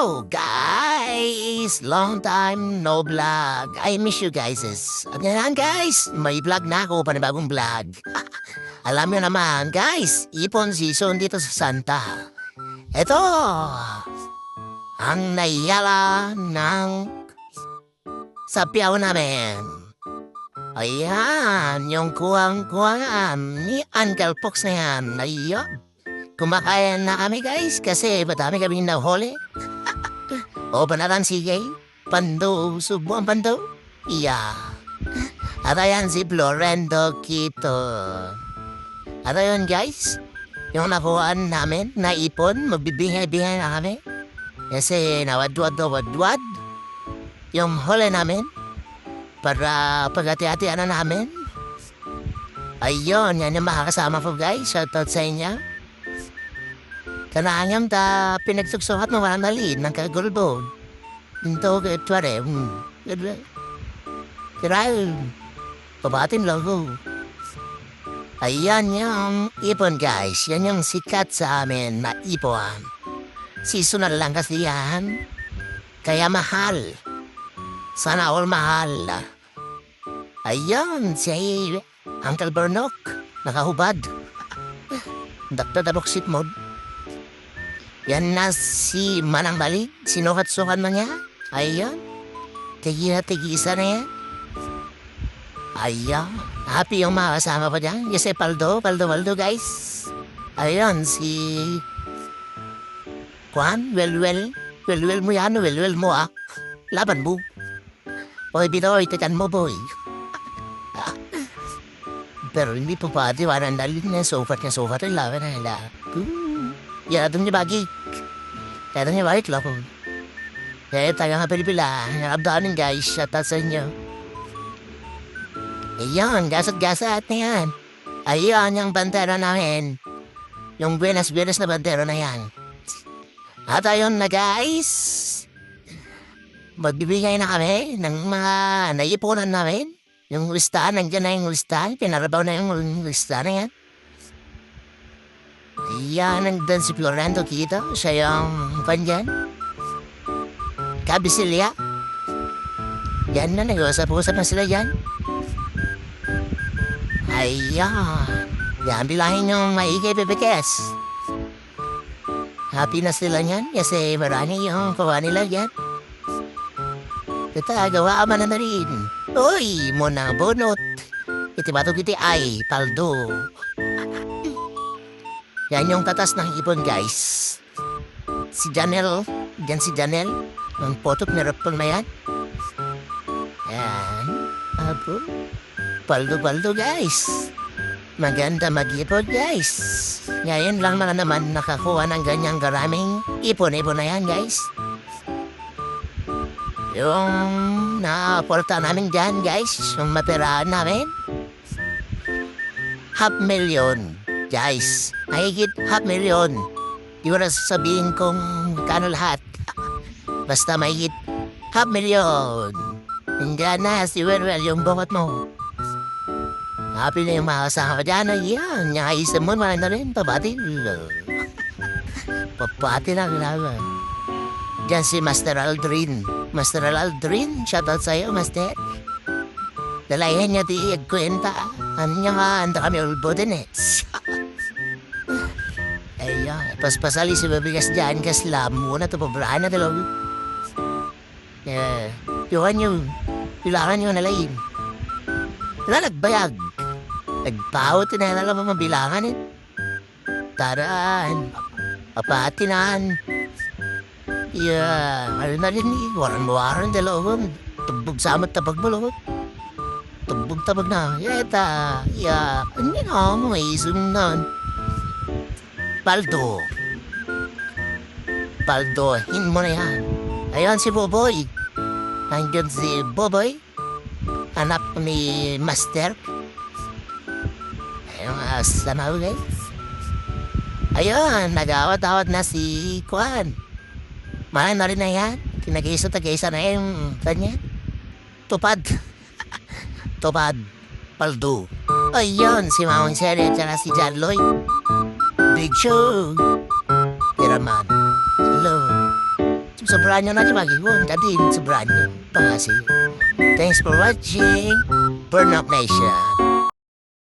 Hello, guys! Long time no vlog. I miss you guys. Yan, guys. May vlog na ako, panibagong vlog. Alam nyo naman, guys, ipon season dito sa Santa. Ito, ang nayala ng sapiaw namin. Ayan, yung kuwang-kuwangan ni Uncle Fox na yan. Ayun. Kumakain na kami, guys, kasi madami kaming nahuli. O panaran sige, Pando, subuan Pando. Iya. At ayan si Florendo Quito. At ayun, guys, yung nakuhaan namin na ipon, magbibihay-bihay na kami. Kasi nawadwad-wadwad yung huli namin para pagati-hatian na namin. Ayun, yan yung makakasama ko, guys. Shoutout sa inyo. Kanangam ta pinagsugsuhat mo walang nalid ng kagulbon. Ito kitware. Kiral. Pabatin lang ko. Ayan yung ipon, guys. Yan yung sikat sa amin na ipon. Seasonal lang kasi yan. Kaya mahal. Sana all mahal. Ayan si Uncle Bernok. Nakahubad. Dakta-daboksit mo. Yan na si Manang Balik, sinukat-sukat mo niya. Ayan, tigi-tigisa na yan. Ayan, happy yung makasama pa dyan. Kasi Paldo, guys. Ayan, si Juan, well mo yan, well mo ah. Laban mo. Boy, Binoy, titan mo, boy. Pero hindi pa pati, walang dalil na sofat, laban na nila. Ya, doon niya bagi. Kaya doon niya bagi, loko. Kaya tayo nga pilipila. Nakabdaanin, guys. Shoutout sa inyo. Ayan, gasat-gasat na yan. Ayan, yung bandera namin. Yung buenas na bandera na yan. At ayun na, guys. Magbibigay na kami ng mga naipunan namin. Yung listahan, nandiyan na yung listahan. Pinarabaw na yung listahan na yan. Yan ang dan si Florendo Quito. Siya yung kanyan. Kabisilya. Yan na, nag-usap-usap na sila yan. Ayan. Yan, bilangin yung maigay bebekes. Happy na sila yan kasi marami yung kawa nila yan. Kita, gawa man na rin. Uy, muna bonot. Itibato kiti ay, Paldo. Yan yung katas ng ipon, guys. Si Janelle. Yan si Janelle. Ang potop na rapol na yan. Yan. Apo. Paldo, guys. Maganda mag-ipon, guys. Ngayon lang mga naman nakakuha ng ganyang garaming ipon-ipon na yan, guys. Yung naaporta namin dyan, guys. Yung mapiraan namin. 500,000. Guys, mahigit 500,000. Di ko na sasabihin kung kano lahat. Basta mahigit 500,000. Hindi na, si Well, yung bukot mo. Happy na yung makasama ka dyan. Ayan, yung isa mo, marami na rin. Pabati. Papati lang naman. Diyan si Master Aldrin. Master Aldrin, shoutout sa'yo, Master. Dalayan niya di kwenta. Ano niya nga, anda kami ulbo din eh. Ayan, paspasali si babigas dyan, kaslam muna ito, pabraan na talaga. Piwan nyo, pilakan nyo na lain. Wala nagbayag. Nagpawot na alam mo mabilangan eh. Taraan, papatinan. Ano na rin eh, waran dalawang. Tubog samat tabag mo Tubog-tabag na. Yeta, hindi na mo may isum Paldo, hin mo na yan. Ayan si Boboy. Nandiyan si Boboy. Anak ni Master. Ayun, sama ko, guys. Ayun, nag-awat-awat na si Kwan. Malay na rin na yan. Kinag-isa na yung kanya. Tupad. Paldo. Ayun, si Mamang Sherry at saka si John Lloyd. Big Show. Piraman. Hello. sobrang nyo na di mag-iwan. Kadin, sobrang nyo. Pangasi. Thanks for watching. Burn Up Nation.